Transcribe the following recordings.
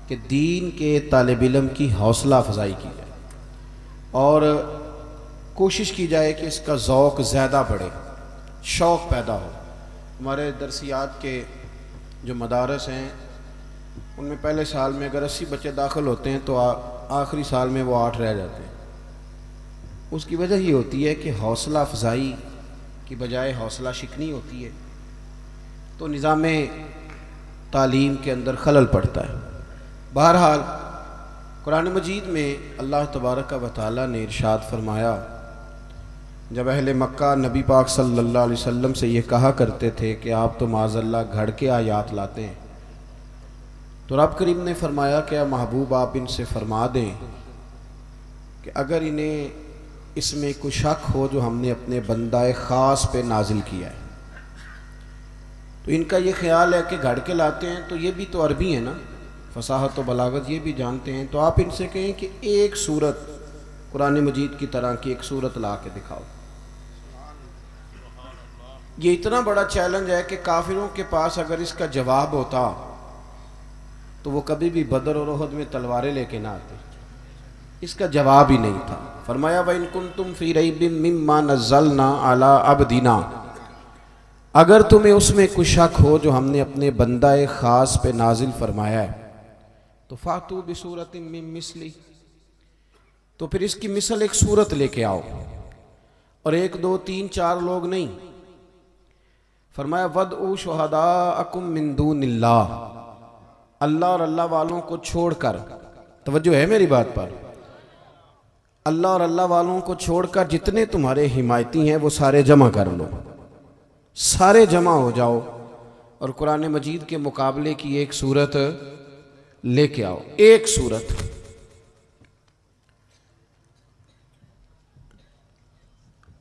कि दीन के तालिब इल्म की हौसला अफजाई की जाए और कोशिश की जाए कि इसका ज़ौक़ ज़्यादा बढ़े, शौक़ पैदा हो। हमारे दरसियात के जो मदारस हैं उनमें पहले साल में अगर 80 बच्चे दाखिल होते हैं तो आखिरी साल में वो 8 रह जाते हैं। उसकी वजह ये होती है कि हौसला अफजाई की बजाय हौसला शिकनी होती है, तो निज़ाम तालीम के अंदर खलल पड़ता है। बहरहाल कुरान मजीद में अल्लाह तबारक व तआला ने इरशाद फरमाया, जब अहले मक्का नबी पाक सल्लल्लाहु अलैहि वसल्लम से ये कहा करते थे कि आप तो माज़अल्लाह घड़ के आयात लाते हैं, तो रब करीम ने फरमाया कि महबूब आप इनसे फरमा दें कि अगर इन्हें इसमें कोई शक हो जो हमने अपने बंदाए ख़ास पे नाजिल किया है, तो इनका ये ख्याल है कि घड़ के लाते हैं, तो ये भी तो अरबी है ना, फसाहत व बलागत ये भी जानते हैं, तो आप इनसे कहें कि एक सूरत कुरान मजीद की तरह की एक सूरत ला के दिखाओ। ये इतना बड़ा चैलेंज है कि काफिरों के पास अगर इसका जवाब होता तो वो कभी भी बदर और उहद में तलवारें लेके ना आते। इसका जवाब ही नहीं था। फरमाया व इन कुंतुम फी रैबिम मिम्मा नज़्ज़लना अला अब्दिना, अगर तुम्हें उसमें कुछ शक हो जो हमने अपने बंदाए ख़ास पे नाजिल फरमाया है, तो फातू बिसूरतिन मिन मिस्ली, तो फिर इसकी मिसल एक सूरत लेके आओ, और 1 2 3 4 लोग नहीं। फरमाया वदउ शुहदाअकुम मिन दूनिल्लाह, अल्लाह और अल्लाह वालों को छोड़कर, तवज्जो है मेरी बात पर, अल्लाह और अल्लाह वालों को छोड़कर जितने तुम्हारे हिमायती हैं वो सारे जमा कर लो, सारे जमा हो जाओ और कुरान मजीद के मुकाबले की एक सूरत लेके आओ, एक सूरत।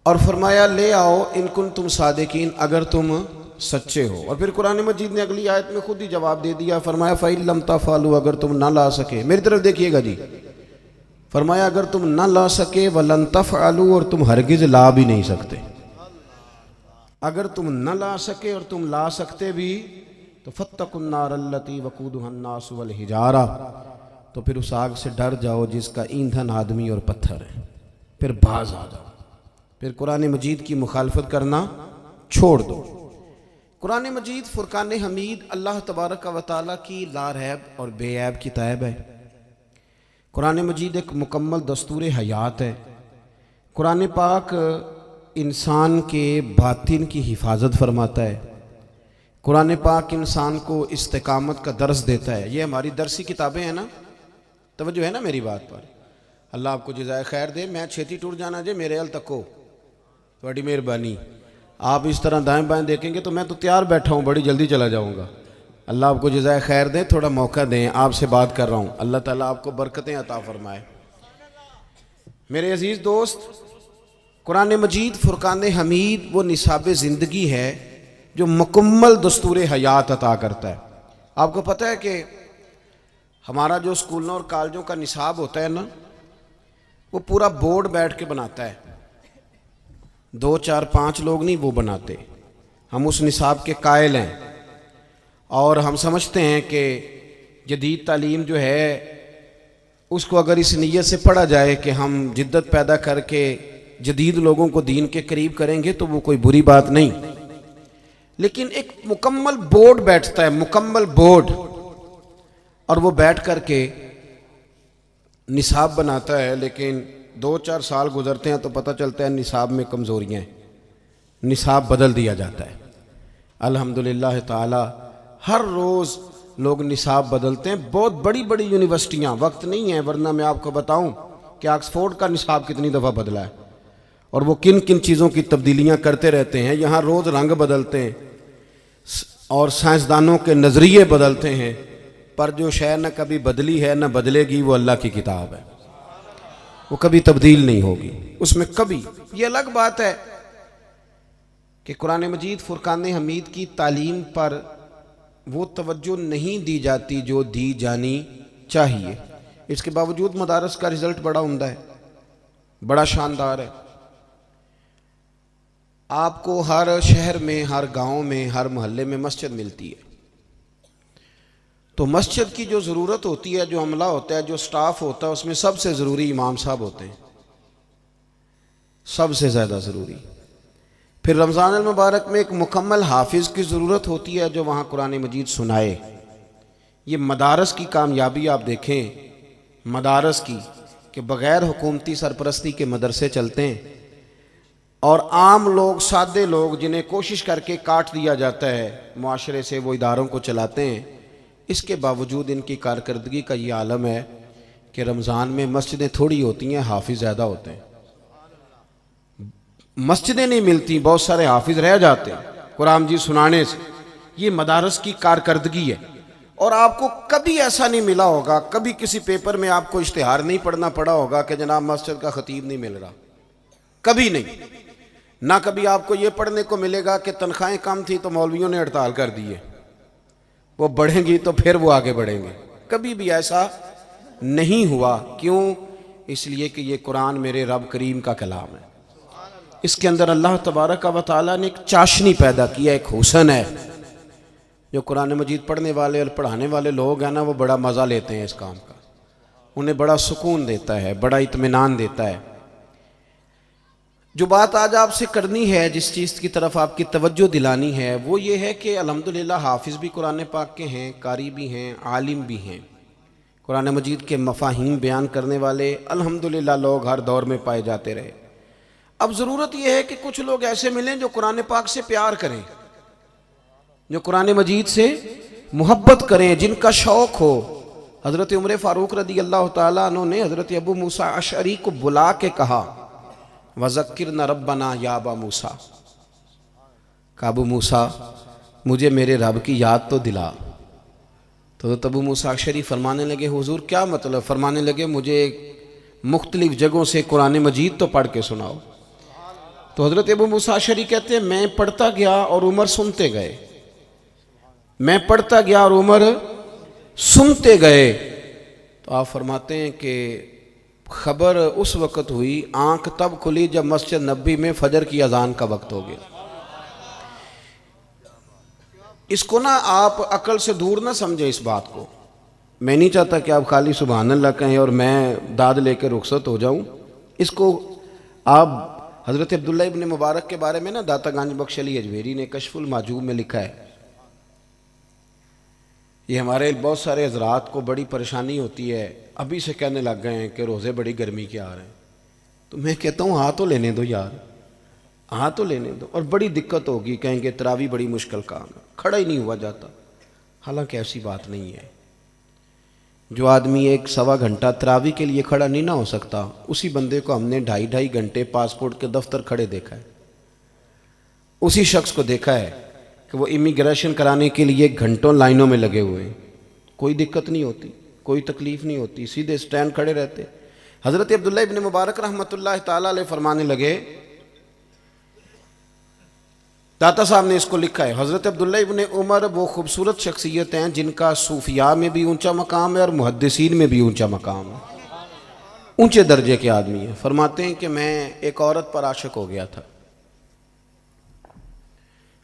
और फरमाया ले आओ इन कुन तुम सादिकीन, अगर तुम सच्चे हो। और फिर कुरान मजीद ने अगली आयत में खुद ही जवाब दे दिया, फरमाया फ़इन लम तफ़अलू, अगर तुम ना ला सके, मेरी तरफ देखिएगा जी, फरमाया अगर तुम ना ला सके वलन तफ़अलू, और तुम हरगिज ला भी नहीं सकते। अगर तुम न ला सके और तुम ला सकते भी तो फत्तकुन्नार अल्लती वक़ूदुहन्नास वल हिजारा, तो फिर उस आग से डर जाओ जिसका ईंधन आदमी और पत्थर है, फिर बाज आ जाओ, फिर कुरान मजीद की मुखालफत करना छोड़ दो। कुरान मजीद फुरकान हमीद अल्लाह तबारक व तआला की लारैब और बेऐब किताब है। कुरान मजीद एक मुकम्मल दस्तूर हयात है। कुरान पाक इंसान के बातिन की हिफाजत फरमाता है। कुरान पाक इंसान को इस्तिकामत का दर्स देता है। ये हमारी दरसी किताबें हैं ना, तवज्जो है ना मेरी बात पर। अल्लाह आपको जज़ाए खैर दे। मैं छेती टूर जाना जे मेरे अल तको, बड़ी मेहरबानी। आप इस तरह दाएं बाएं देखेंगे तो मैं तो तैयार बैठा हूँ, बड़ी जल्दी चला जाऊँगा। अल्लाह आपको जज़ाए खैर दे, थोड़ा मौका दें, आपसे बात कर रहा हूँ। अल्लाह ताला आपको बरकतें अता फरमाए। मेरे अजीज़ दोस्त, कुरान मजीद फुरकान हमीद वो निसाब ज़िंदगी है जो मुकम्मल दस्तूर हयात अता करता है। आपको पता है कि हमारा जो स्कूलों और कॉलेजों का निसाब होता है ना, वो पूरा बोर्ड बैठ के बनाता है, 2 4 5 लोग नहीं वो बनाते। हम उस निसाब के कायल हैं और हम समझते हैं कि जदीद तालीम जो है उसको अगर इस नीयत से पढ़ा जाए कि हम जिद्दत पैदा करके जदीद लोगों को दीन के करीब करेंगे तो वो कोई बुरी बात नहीं। लेकिन एक मुकम्मल बोर्ड बैठता है, मुकम्मल बोर्ड, और वो बैठ करके निसाब बनाता है। लेकिन 2 4 साल गुजरते हैं तो पता चलता है निसाब में कमज़ोरियाँ हैं, निसाब बदल दिया जाता है। अल्हम्दुलिल्लाह ताला हर रोज़ लोग निसाब बदलते हैं। बहुत बड़ी बड़ी यूनिवर्सिटियाँ, वक्त नहीं है वरना मैं आपको बताऊं कि ऑक्सफोर्ड का निसाब कितनी दफ़ा बदला है और वो किन किन चीज़ों की तब्दीलियाँ करते रहते हैं। यहाँ रोज़ रंग बदलते हैं और साइंसदानों के नज़रिए बदलते हैं, पर जो शय न कभी बदली है न बदलेगी वो अल्लाह की किताब है, वो कभी तब्दील नहीं होगी उसमें कभी। ये अलग बात है कि कुरान मजीद फुरकान हमीद की तालीम पर वो तवज्जो नहीं दी जाती जो दी जानी चाहिए। इसके बावजूद मदारस का रिज़ल्ट बड़ा उम्दा है, बड़ा शानदार है। आपको हर शहर में, हर गांव में, हर मोहल्ले में मस्जिद मिलती है। तो मस्जिद की जो ज़रूरत होती है, जो अमला होता है, जो स्टाफ होता है, उसमें सबसे ज़रूरी इमाम साहब होते हैं, सबसे ज़्यादा ज़रूरी। फिर रमज़ान अल मुबारक में एक मुकम्मल हाफिज़ की ज़रूरत होती है जो वहाँ कुरान मजीद सुनाए। ये मदारस की कामयाबी आप देखें, मदारस की, कि बग़ैर हुकूमती सरपरस्ती के मदरसे चलते हैं और आम लोग, सादे लोग, जिन्हें कोशिश करके काट दिया जाता है मुआशरे से, वो इदारों को चलाते हैं। इसके बावजूद इनकी कारकर्दगी का ये आलम है कि रमज़ान में मस्जिदें थोड़ी होती हैं, हाफिज़ ज़्यादा होते हैं। मस्जिदें नहीं मिलती, बहुत सारे हाफिज़ रह जाते हैं कुरान जी सुनाने से। ये मदारस की कारकर्दगी है। और आपको कभी ऐसा नहीं मिला होगा, कभी किसी पेपर में आपको इश्तिहार नहीं पढ़ना पड़ा होगा कि जनाब मस्जिद का खतीब नहीं मिल रहा, कभी नहीं। ना कभी आपको ये पढ़ने को मिलेगा कि तनख्वाहें कम थी तो मौलवियों ने हड़ताल कर दी है, वो बढ़ेंगी तो फिर वो आगे बढ़ेंगे। कभी भी ऐसा नहीं हुआ। क्यों? इसलिए कि ये कुरान मेरे रब करीम का कलाम है। इसके अंदर अल्लाह तबारक व तआला ने एक चाशनी पैदा किया, एक हुस्न है। जो कुरान मजीद पढ़ने वाले और पढ़ाने वाले लोग हैं ना, वो बड़ा मज़ा लेते हैं इस काम का, उन्हें बड़ा सुकून देता है, बड़ा इत्मीनान देता है। जो बात आज आपसे करनी है, जिस चीज़ की तरफ आपकी तवज्जो दिलानी है, वो ये है कि अल्हम्दुलिल्लाह हाफिज़ भी कुरान पाक के हैं, कारी भी हैं, आलिम भी हैं। कुरान मजीद के मफाहीम बयान करने वाले अल्हम्दुलिल्लाह लोग हर दौर में पाए जाते रहे। अब ज़रूरत यह है कि कुछ लोग ऐसे मिलें जो कुरान पाक से प्यार करें, जो कुरान मजीद से मोहब्बत करें, जिनका शौक़ हो। हज़रत उमर फ़ारूक रदी अल्लाह ताला अन्हु ने हज़रत अबू मूसा अशअरी को बुला के कहा, वज़क्किरना रब्बना या अबा मूसा, काबू मूसा मुझे मेरे रब की याद तो दिला। तो अबू मूसा अशअरी फरमाने लगे, हुजूर क्या मतलब? फरमाने लगे, मुझे मुख्तलिफ जगहों से कुरान मजीद तो पढ़ के सुनाओ। तो हज़रत अबू मूसा अशअरी कहते हैं, मैं पढ़ता गया और उमर सुनते गए, मैं पढ़ता गया और उमर सुनते गए। तो आप फरमाते हैं कि खबर उस वक़्त हुई, आंख तब खुली जब मस्जिद नबी में फजर की अजान का वक्त हो गया। इसको ना आप अकल से दूर ना समझे इस बात को। मैं नहीं चाहता कि आप खाली सुभान अल्लाह कहें और मैं दाद लेकर रुखसत हो जाऊं। इसको आप हज़रत अब्दुल्ला इब्न मुबारक के बारे में ना दाता गंज बख्श अली अजमेरी ने कशफुल माजूब में लिखा है। ये हमारे बहुत सारे हजरात को बड़ी परेशानी होती है, अभी से कहने लग गए हैं कि रोज़े बड़ी गर्मी के आ रहे हैं। तो मैं कहता हूँ हाँ तो लेने दो यार, हाँ तो लेने दो। और बड़ी दिक्कत होगी, कहेंगे तरावी बड़ी मुश्किल काम है, खड़ा ही नहीं हुआ जाता। हालांकि ऐसी बात नहीं है। जो आदमी 1-1.25 घंटा तरावी के लिए खड़ा नहीं ना हो सकता, उसी बंदे को हमने 2.5-2.5 घंटे पासपोर्ट के दफ्तर खड़े देखा है। उसी शख्स को देखा है कि वो इमिग्रेशन कराने के लिए घंटों लाइनों में लगे हुए हैं। कोई दिक्कत नहीं होती, कोई तकलीफ नहीं होती, सीधे स्टैंड खड़े रहते। हज़रत अब्दुल्ला इब्न मुबारक रहमतुल्लाह ताला अलैह फरमाने लगे, दाता साहब ने इसको लिखा है, हज़रत अब्दुल्ला इब्न उमर वो खूबसूरत शख्सियत हैं जिनका सूफिया में भी ऊंचा मकाम है और मुहद्दिसीन में भी ऊंचा मकाम है, ऊंचे दर्जे के आदमी हैं। फरमाते हैं कि मैं एक औरत पर आशिक हो गया था।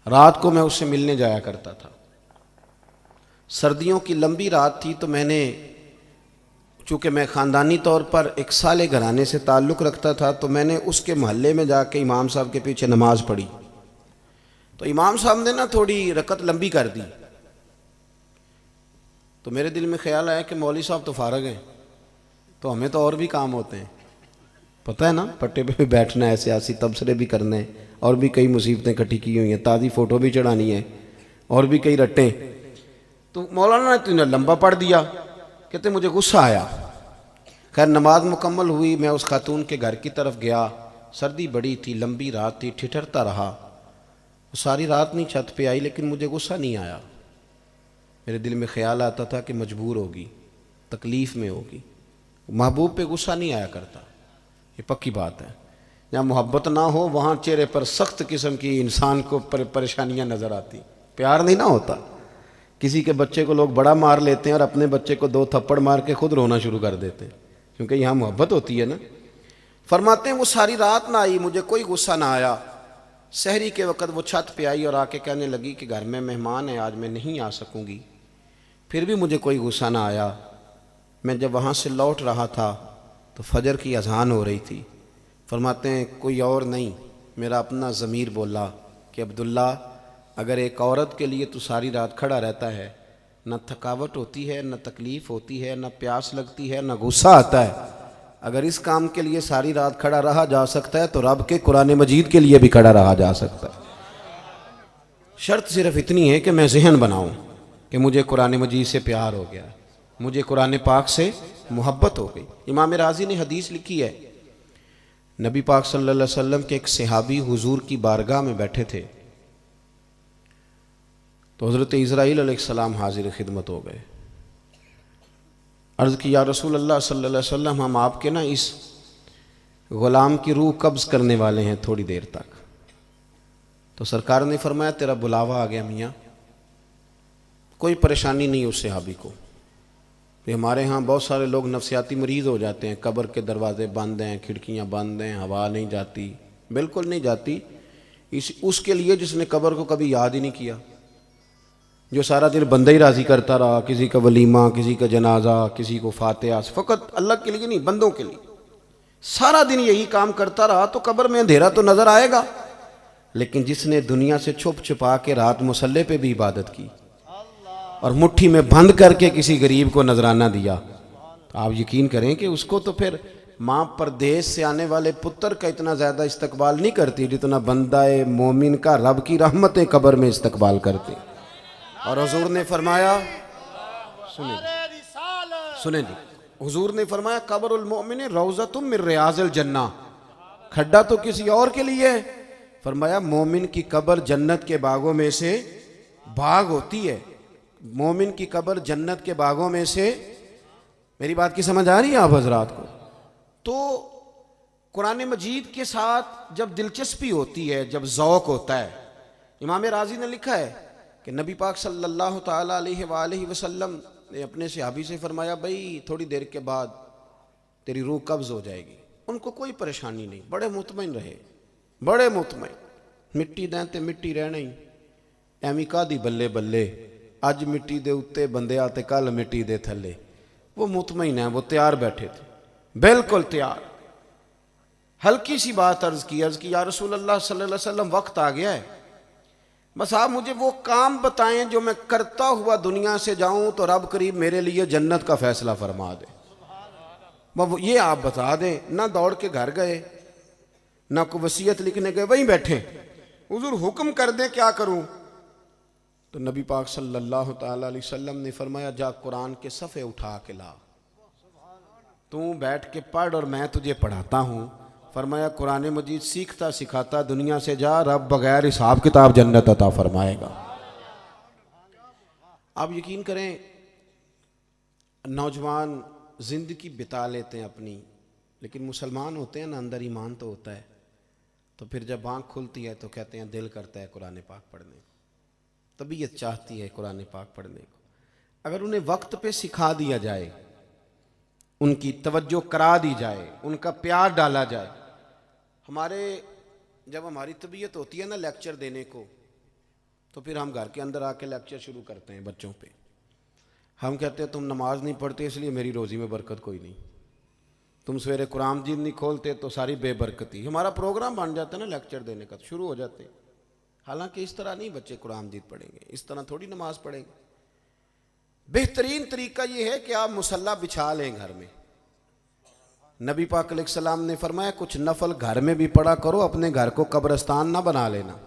रात को मैं उससे मिलने जाया करता था। सर्दियों की लंबी रात थी तो मैंने, चूँकि मैं ख़ानदानी तौर पर एक साले घराने से ताल्लुक़ रखता था, तो मैंने उसके महल्ले में जाके इमाम साहब के पीछे नमाज़ पढ़ी। तो इमाम साहब ने ना थोड़ी रकत लंबी कर दी। तो मेरे दिल में ख्याल आया कि मौलवी साहब तो फारग हैं, तो हमें तो और भी काम होते हैं, पता है ना, पट्टे पे भी बैठना है, सियासी तबसरे भी करने हैं, और भी कई मुसीबतें इकट्ठी की हुई हैं, ताज़ी फ़ोटो भी चढ़ानी है, और भी कई रट्टे। तो मौलाना ने तो लंबा पढ़ दिया। कहते मुझे गुस्सा आया। खैर नमाज मुकम्मल हुई, मैं उस खातून के घर की तरफ गया। सर्दी बड़ी थी, लंबी रात थी, ठिठरता रहा। सारी रात नहीं छत पे आई, लेकिन मुझे गुस्सा नहीं आया। मेरे दिल में ख्याल आता था कि मजबूर होगी, तकलीफ़ में होगी। महबूब पे गुस्सा नहीं आया करता, ये पक्की बात है। जहाँ मोहब्बत ना हो वहाँ चेहरे पर सख्त किस्म की इंसान को परेशानियाँ नज़र आती, प्यार नहीं ना होता। किसी के बच्चे को लोग बड़ा मार लेते हैं और अपने बच्चे को 2 थप्पड़ मार के खुद रोना शुरू कर देते हैं, क्योंकि यहाँ मोहब्बत होती है ना। फरमाते हैं वो सारी रात ना आई, मुझे कोई गुस्सा ना आया। सहरी के वक़्त वो छत पे आई और आके कहने लगी कि घर में मेहमान है, आज मैं नहीं आ सकूँगी। फिर भी मुझे कोई गुस्सा ना आया। मैं जब वहाँ से लौट रहा था तो फजर की अजान हो रही थी। फरमाते हैं कोई और नहीं, मेरा अपना ज़मीर बोला कि अब्दुल्ला, अगर एक औरत के लिए तू सारी रात खड़ा रहता है, न थकावट होती है, न तकलीफ़ होती है, न प्यास लगती है, न गुस्सा आता है, अगर इस काम के लिए सारी रात खड़ा रहा जा सकता है तो रब के कुरान मजीद के लिए भी खड़ा रहा जा सकता है। शर्त सिर्फ इतनी है कि मैं ज़हन बनाऊं कि मुझे कुरान मजीद से प्यार हो गया, मुझे कुरान पाक से मोहब्बत हो गई। इमाम राजी ने हदीस लिखी है, नबी पाक सल्लल्लाहु अलैहि वसल्लम के एक सहाबी हुजूर की बारगाह में बैठे थे तो हज़रत इज़राइल अलैहिस्सलाम हाजिर खिदमत हो गए। अर्ज़ की या रसूल अल्लाह सल्लल्लाहु अलैहि वसल्लम, हम आपके ना इस ग़ुलाम की रूह कब्ज़ करने वाले हैं थोड़ी देर तक। तो सरकार ने फरमाया तेरा बुलावा आ गया मियाँ। कोई परेशानी नहीं उस सहाबी को। कि हमारे यहाँ बहुत सारे लोग नफसियाती मरीज़ हो जाते हैं, कब्र के दरवाजे बंद हैं, खिड़कियाँ बंद हैं, हवा नहीं जाती, बिल्कुल नहीं जाती। उसके लिए जिसने कब्र को कभी याद ही नहीं किया, जो सारा दिन बंदा ही राज़ी करता रहा, किसी का वलीमा, किसी का जनाजा, किसी को फातिहा, फ़कत अल्लाह के लिए नहीं, बंदों के लिए सारा दिन यही काम करता रहा तो कब्र में अंधेरा तो नज़र आएगा। लेकिन जिसने दुनिया से छुप छुपा के रात मुसल्ले पे भी इबादत की और मुट्ठी में बंद करके किसी गरीब को नजराना दिया, तो आप यकीन करें कि उसको तो फिर माँ परदेश से आने वाले पुत्र का इतना ज़्यादा इस्तकबाल नहीं करती जितना बंदाए मोमिन का रब की रहमतें कब्र में इस्तकबाल करती। और हुजूर ने फरमाया, सुने जी, हुजूर ने फरमाया कब्रुल मोमिन रौज़तुम मिन रियाज़िल जन्ना। खड्डा तो किसी और के लिए है, फरमाया मोमिन की कब्र जन्नत के बागों में से बाग होती है। मोमिन की कब्र जन्नत के बागों में से। मेरी बात की समझ आ रही है आप हजरात को? तो कुरान मजीद के साथ जब दिलचस्पी होती है, जब ज़ौक़ होता है, इमाम राजी ने लिखा है कि नबी पाक सल्लल्लाहु ताला अलैहि वसल्लम ने अपने सहाबी से फरमाया, भाई थोड़ी देर के बाद तेरी रूह कब्ज़ हो जाएगी। उनको कोई परेशानी नहीं, बड़े मुतमईन रहे, बड़े मुतमईन। मिट्टी दें तो मिट्टी रहना ही, एवं कादी बल्ले बल्ले, अज मिट्टी दे उत्ते बंदिया ते कल मिट्टी दे थले। वो मुतमईन है, वो तैयार बैठे थे, बिल्कुल तैयार। हल्की सी बात अर्ज़ की या रसूल अल्लाह सल्लल्लाहु अलैहि वसल्लम वक्त आ गया है, बस आप मुझे वो काम बताएं जो मैं करता हुआ दुनिया से जाऊं तो रब करीब मेरे लिए जन्नत का फैसला फरमा दे। ये आप बता दें। ना दौड़ के घर गए, ना कोई वसीयत लिखने गए, वहीं बैठे, हुजूर हुक्म कर दे क्या करूं? तो नबी पाक सल्लल्लाहु ताला अलैहि वसल्लम ने फरमाया, जा कुरान के सफ़े उठा के ला, तू बैठ के पढ़ और मैं तुझे पढ़ाता हूँ। फरमाया कुरान मजीद सीखता सिखाता दुनिया से जा, रब बगैर हिसाब किताब जन्नत अता फरमाएगा। आप यकीन करें, नौजवान ज़िंदगी बिता लेते हैं अपनी, लेकिन मुसलमान होते हैं ना, अंदर ईमान तो होता है। तो फिर जब आँख खुलती है तो कहते हैं दिल करता है कुरान पाक पढ़ने को, तबीयत चाहती है कुरान पाक पढ़ने को। अगर उन्हें वक्त पे सिखा दिया जाए, उनकी तवज्जो करा दी जाए, उनका प्यार डाला जाए। जब हमारी तबीयत होती है ना लेक्चर देने को, तो फिर हम घर के अंदर आके लेक्चर शुरू करते हैं बच्चों पे। हम कहते हैं तुम नमाज नहीं पढ़ते इसलिए मेरी रोज़ी में बरकत कोई नहीं, तुम सवेरे कुरान मजीद नहीं खोलते तो सारी बेबरकती। हमारा प्रोग्राम बन जाता है ना लेक्चर देने का, तो शुरू हो जाते। हालांकि इस तरह नहीं बच्चे कुरान मजीद पढ़ेंगे, इस तरह थोड़ी नमाज पढ़ेंगे। बेहतरीन तरीका यह है कि आप मुसल्ला बिछा लें घर में। नबी पाक अलैहिस्सलाम ने फरमाया कुछ नफल घर में भी पढ़ा करो, अपने घर को कब्रस्तान ना बना लेना।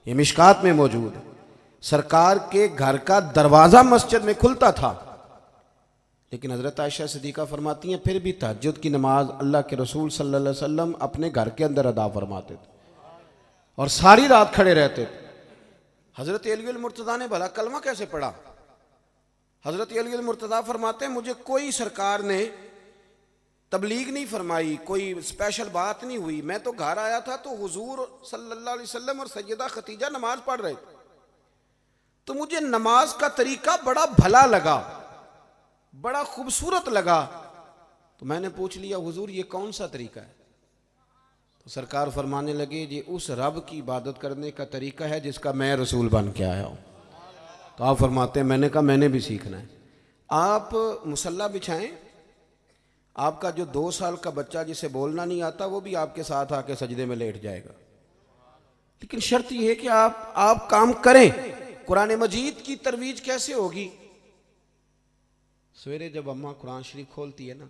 ये मिशकात में मौजूद है। सरकार के घर का दरवाज़ा मस्जिद में खुलता था, लेकिन हज़रत आयशा सिद्दीक़ा फरमाती हैं फिर भी तहज्जुद की नमाज अल्लाह के रसूल सल्लल्लाहु अलैहि वसल्लम अपने घर के अंदर अदा फरमाते थे और सारी रात खड़े रहते थे। हज़रत अली मुर्तज़ा ने भला कलमा कैसे पढ़ा? हज़रत अली मुर्तज़ा फरमाते हैं मुझे कोई सरकार ने तबलीग नहीं फरमाई, कोई स्पेशल बात नहीं हुई। मैं तो घर आया था तो हुजूर सल्लल्लाहु अलैहि वसल्लम और सैयदा खतीजा नमाज पढ़ रहे थे, तो मुझे नमाज का तरीका बड़ा भला लगा, बड़ा खूबसूरत लगा। तो मैंने पूछ लिया हुजूर ये कौन सा तरीका है? तो सरकार फरमाने लगे ये उस रब की इबादत करने का तरीका है जिसका मैं रसूल बन के आया हूँ। तो आप फरमाते हैं मैंने कहा मैंने भी सीखना है। आप मुसल्ला बिछाएं, आपका जो 2 साल का बच्चा जिसे बोलना नहीं आता वो भी आपके साथ आके सजदे में लेट जाएगा, लेकिन शर्त यह है कि आप काम करें। कुरान मजीद की तरवीज कैसे होगी? सवेरे जब अम्मा कुरान शरीफ खोलती है ना,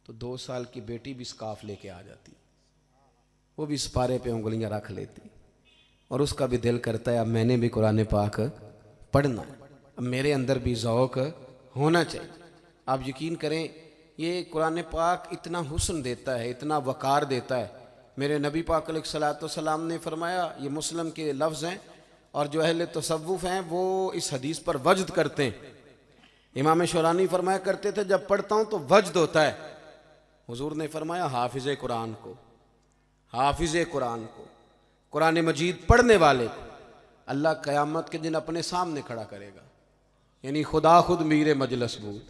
तो 2 साल की बेटी भी स्काफ लेके आ जाती, वो भी सिपारे पे उंगलियां रख लेती, और उसका भी दिल करता है अब मैंने भी कुरान पाक पढ़ना है, अब मेरे अंदर भी ज़ौक़ होना चाहिए। आप यकीन करें, ये कुरान पाक इतना हुस्न देता है, इतना वक़ार देता है। मेरे नबी पाक अलैहिस्सलाम ने फरमाया, ये मुस्लिम के लफ्ज़ हैं, और जो अहले तसव्वुफ़ हैं वो इस हदीस पर वजद करते हैं। इमाम शौरानी फरमाया करते थे, जब पढ़ता हूँ तो वजद होता है। हुजूर ने फरमाया हाफिज़ कुरान को, हाफिज़ कुरान को, कुरान मजीद पढ़ने वाले को अल्लाह क़यामत के दिन अपने सामने खड़ा करेगा। यानी खुदा खुद मीरे मजलस बूद,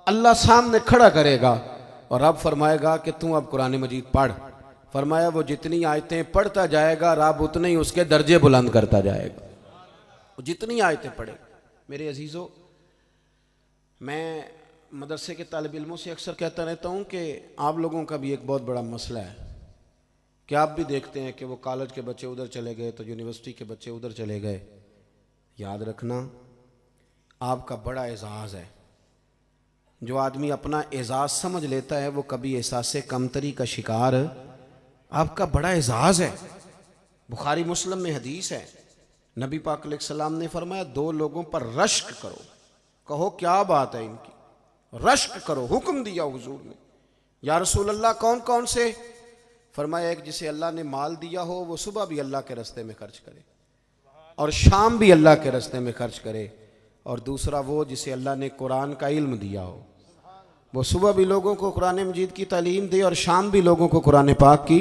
अल्लाह सामने खड़ा करेगा और रब फरमाएगा कि तू अब कुरान मजीद पढ़। फरमाया वो जितनी आयतें पढ़ता जाएगा रब उतने ही उसके दर्जे बुलंद करता जाएगा, वो जितनी आयतें पढ़े। मेरे अजीज़ों, मैं मदरसे के तालिब इल्मों से अक्सर कहता रहता हूँ कि आप लोगों का भी एक बहुत बड़ा मसला है कि आप भी देखते हैं कि वो कॉलेज के बच्चे उधर चले गए तो यूनिवर्सिटी के बच्चे उधर चले गए। याद रखना, आपका बड़ा एजाज़ है। जो आदमी अपना एजाज़ समझ लेता है वो कभी एहसास कमतरी का शिकार, आपका बड़ा एजाज़ है। बुखारी मुस्लिम में हदीस है, नबी पाक अलैहिस्सलाम ने फरमाया 2 लोगों पर रश्क करो। कहो क्या बात है इनकी, रश्क करो, हुक्म दिया हुजूर ने। या रसूल अल्लाह कौन कौन से? फरमाया एक जिसे अल्लाह ने माल दिया हो वो सुबह भी अल्लाह के रास्ते में खर्च करे और शाम भी अल्लाह के रास्ते में खर्च करे, और दूसरा वो जिसे अल्लाह ने कुरान का इल्म दिया हो, वो सुबह भी लोगों को कुरान मजीद की तालीम दे और शाम भी लोगों को कुरान पाक की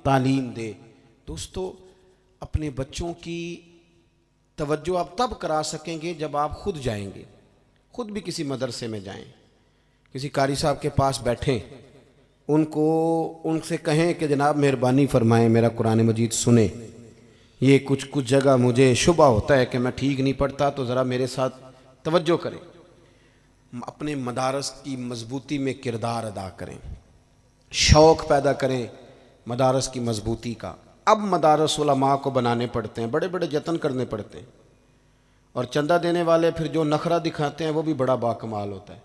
तालीम दे। दोस्तों, अपने बच्चों की तवज्जो आप तब करा सकेंगे जब आप खुद जाएंगे, खुद भी किसी मदरसे में जाएं, किसी कारी साहब के पास बैठें, उनसे कहें कि जनाब मेहरबानी फरमाएं मेरा कुरान मजीद सुने, ये कुछ जगह मुझे शुबा होता है कि मैं ठीक नहीं पढ़ता, तो ज़रा मेरे साथ तवज्जो करें। अपने मदारस की मजबूती में किरदार अदा करें, शौक़ पैदा करें मदारस की मजबूती का। अब मदारस उलमा को बनाने पड़ते हैं, बड़े बड़े जतन करने पड़ते हैं, और चंदा देने वाले फिर जो नखरा दिखाते हैं वो भी बड़ा बाकमाल होता है,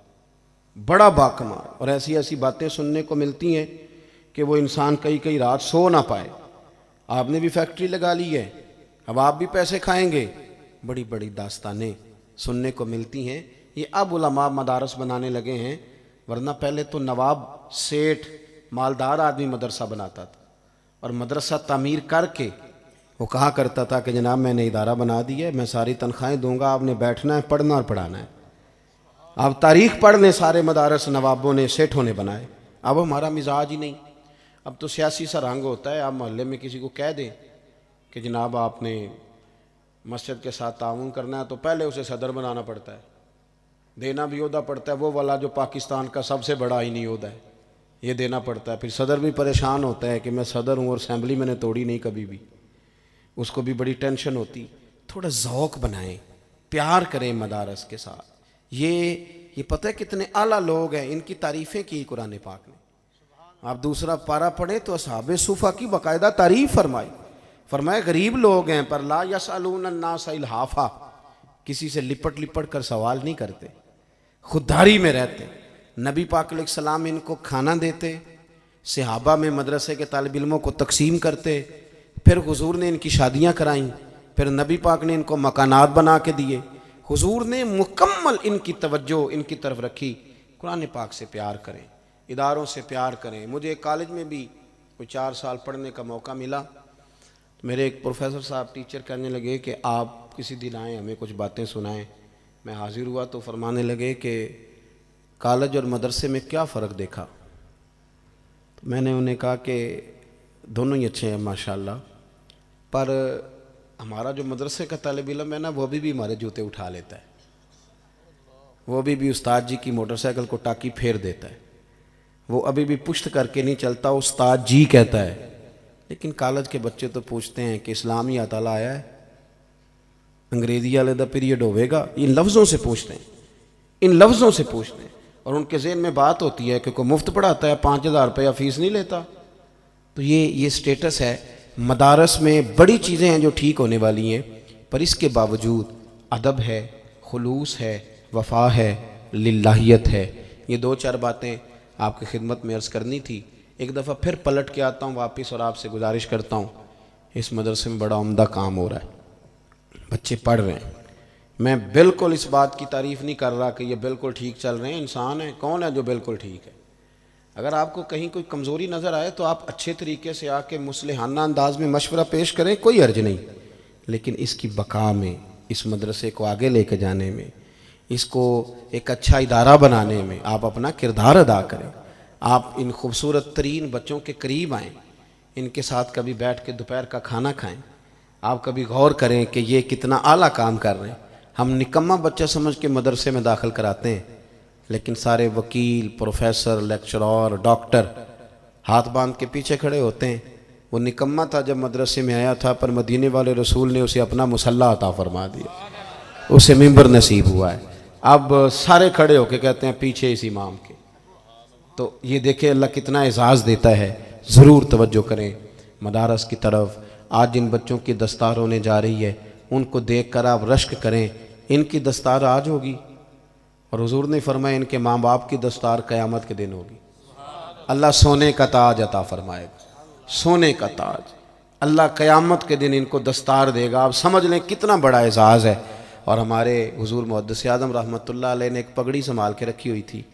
बड़ा बाकमाल। और ऐसी ऐसी बातें सुनने को मिलती हैं कि वो इंसान कई रात सो ना पाए। आपने भी फैक्ट्री लगा ली है, अब आप भी पैसे खाएंगे, बड़ी बड़ी दास्तानें सुनने को मिलती हैं। ये अब उलमा मदारस बनाने लगे हैं, वरना पहले तो नवाब सेठ मालदार आदमी मदरसा बनाता था, और मदरसा तामीर करके वो कहा करता था कि जनाब मैंने इदारा बना दिया है, मैं सारी तनख्वाहें दूंगा, आपने बैठना है, पढ़ना और पढ़ाना है। आप तारीख पढ़ लें, सारे मदारस नवाबों ने सेठों ने बनाए। अब हमारा मिजाज ही नहीं, अब तो सियासी सा रंग होता है। आप मोहल्ले में किसी को कह दें कि जनाब आपने मस्जिद के साथ ताउन करना है, तो पहले उसे सदर बनाना पड़ता है, देना भी ओहदा पड़ता है, वो वाला जो पाकिस्तान का सबसे बड़ा ही नहीं ओहदा है, ये देना पड़ता है। फिर सदर भी परेशान होता है कि मैं सदर हूँ और असेंबली मैंने तोड़ी नहीं कभी भी, उसको भी बड़ी टेंशन होती। थोड़ा ज़ौक़ बनाएं, प्यार करें मदारस के साथ। ये पता है कितने आला लोग हैं, इनकी तारीफ़ें की कुरान पाक ने। आप दूसरा पारा पढ़े तो असहाबे सुफ़ा की बाकायदा तारीफ़ फरमाई। फरमाया गरीब लोग हैं पर ला यसअलून अन्नास इल्हाफ़ा, किसी से लिपट लिपट कर सवाल नहीं करते, खुददारी में रहते। नबी पाक अलैहिस्सलाम इनको खाना देते, सहाबा में मदरसे के तालिब इल्मों को तकसीम करते, फिर हुजूर ने इनकी शादियाँ कराईं, फिर नबी पाक ने इनको मकानात बना के दिए। हुजूर ने मुकम्मल इनकी तवज्जो इनकी तरफ रखी। कुरान पाक से प्यार करें, इदारों से प्यार करें। मुझे कॉलेज में भी कोई 4 साल पढ़ने का मौका मिला, तो मेरे एक प्रोफेसर साहब टीचर कहने लगे कि आप किसी दिन आएँ, हमें कुछ बातें सुनाएं। मैं हाजिर हुआ तो फरमाने लगे कि कॉलेज और मदरसे में क्या फ़र्क देखा। तो मैंने उन्हें कहा कि दोनों ही अच्छे हैं माशाल्लाह, पर हमारा जो मदरसे का तालिब इल्म है ना, वो भी हमारे जूते उठा लेता है, वो भी उस्ताद जी की मोटरसाइकिल को टाकी फेर देता है, वो अभी भी पुश्त करके नहीं चलता, उस्ताद जी कहता है। लेकिन कॉलेज के बच्चे तो पूछते हैं कि इस्लामी अताला आया है, अंग्रेजी वाले का पीरियड होवेगा, इन लफ्ज़ों से पूछते हैं। इन लफ्ज़ों से पूछते हैं। और उनके ज़हन में बात होती है कि कोई मुफ्त पढ़ाता है, 5,000 रुपया फ़ीस नहीं लेता। तो ये स्टेटस है। मदारस में बड़ी चीज़ें हैं जो ठीक होने वाली हैं, पर इसके बावजूद अदब है, खुलूस है, वफ़ा है, लिल्लाहियत है। ये 2-4 बातें आपकी खिदमत में अर्ज़ करनी थी। एक दफ़ा फिर पलट के आता हूँ वापस और आपसे गुजारिश करता हूँ, इस मदरसे में बड़ा उम्दा काम हो रहा है, बच्चे पढ़ रहे हैं। मैं बिल्कुल इस बात की तारीफ़ नहीं कर रहा कि ये बिल्कुल ठीक चल रहे हैं। इंसान है, कौन है जो बिल्कुल ठीक है? अगर आपको कहीं कोई कमज़ोरी नज़र आए तो आप अच्छे तरीके से आके मुस्लिहाना अंदाज में मशवरा पेश करें, कोई अर्ज नहीं। लेकिन इसकी बका में, इस मदरसे को आगे लेके जाने में, इसको एक अच्छा इदारा बनाने में आप अपना किरदार अदा करें। आप इन खूबसूरत तरीन बच्चों के करीब आएँ, इनके साथ कभी बैठ के दोपहर का खाना खाएं। आप कभी गौर करें कि ये कितना आला काम कर रहे हैं। हम निकम्मा बच्चा समझ के मदरसे में दाखिल कराते हैं, लेकिन सारे वकील, प्रोफेसर, लेक्चरर, डॉक्टर हाथ बांध के पीछे खड़े होते हैं। वो निकम्मा था जब मदरसे में आया था, पर मदीने वाले रसूल ने उसे अपना मुसल्ला अता फरमा दिया, उसे मिंबर नसीब हुआ है। अब सारे खड़े होके कहते हैं पीछे इस इमाम के। तो ये देखें अल्लाह कितना एजाज़ देता है। ज़रूर तवज्जो करें मदारस की तरफ। आज जिन बच्चों की दस्तार होने जा रही है, उनको देख कर आप रश्क करें, इनकी दस्तार आज होगी और हुजूर ने फरमाया इनके माँ बाप की दस्तार क़यामत के दिन होगी। अल्लाह सोने का ताज अता फरमाएगा, सोने का ताज अल्लाह क़यामत के दिन इनको दस्तार देगा। आप समझ लें कितना बड़ा एजाज़ है। और हमारे हुजूर मुहद्दिस आज़म रहमतुल्लाह अलैह ने एक पगड़ी संभाल के रखी हुई थी।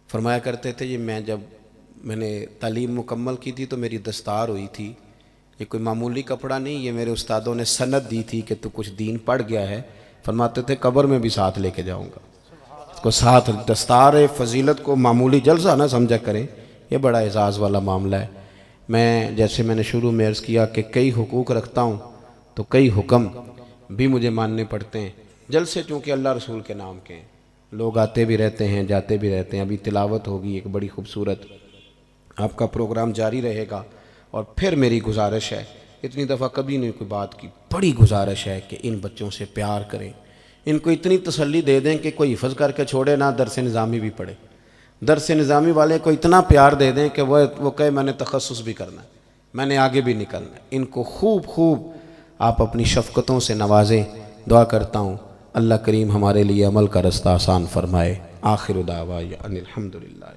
फरमाया करते थे ये मैंने तालीम मुकम्मल की थी तो मेरी दस्तार हुई थी। ये कोई मामूली कपड़ा नहीं, ये मेरे उस्तादों ने सनद दी थी कि तू कुछ दीन पढ़ गया है। फरमाते थे कब्र में भी साथ लेके जाऊंगा इसको साथ। दस्तार फ़जीलत को मामूली जलसा ना समझा करें, ये बड़ा एजाज़ वाला मामला है। मैं जैसे मैंने शुरू में अर्ज़ किया कि कई हुकूक रखता हूँ तो कई हुक्म भी मुझे मानने पड़ते हैं। जलसे चूँकि अल्लाह रसूल के नाम के हैं, लोग आते भी रहते हैं, जाते भी रहते हैं। अभी तिलावत होगी एक बड़ी खूबसूरत, आपका प्रोग्राम जारी रहेगा। और फिर मेरी गुजारिश है, इतनी दफ़ा कभी नहीं कोई बात की, बड़ी गुजारिश है कि इन बच्चों से प्यार करें, इनको इतनी तसल्ली दे दें कि कोई हिफ़्ज़ करके छोड़े ना, दरस निज़ामी भी पढ़े। दरस निज़ामी वाले को इतना प्यार दे दें कि वो कहे मैंने तखस्सुस भी करना है, मैंने आगे भी निकलना है। इनको खूब खूब आप अपनी शफ़क़तों से नवाजें। दुआ करता हूँ अल्लाह करीम हमारे लिए अमल का रास्ता आसान फरमाए। आखिर दावा अनिल हम्दुलिल्लाह।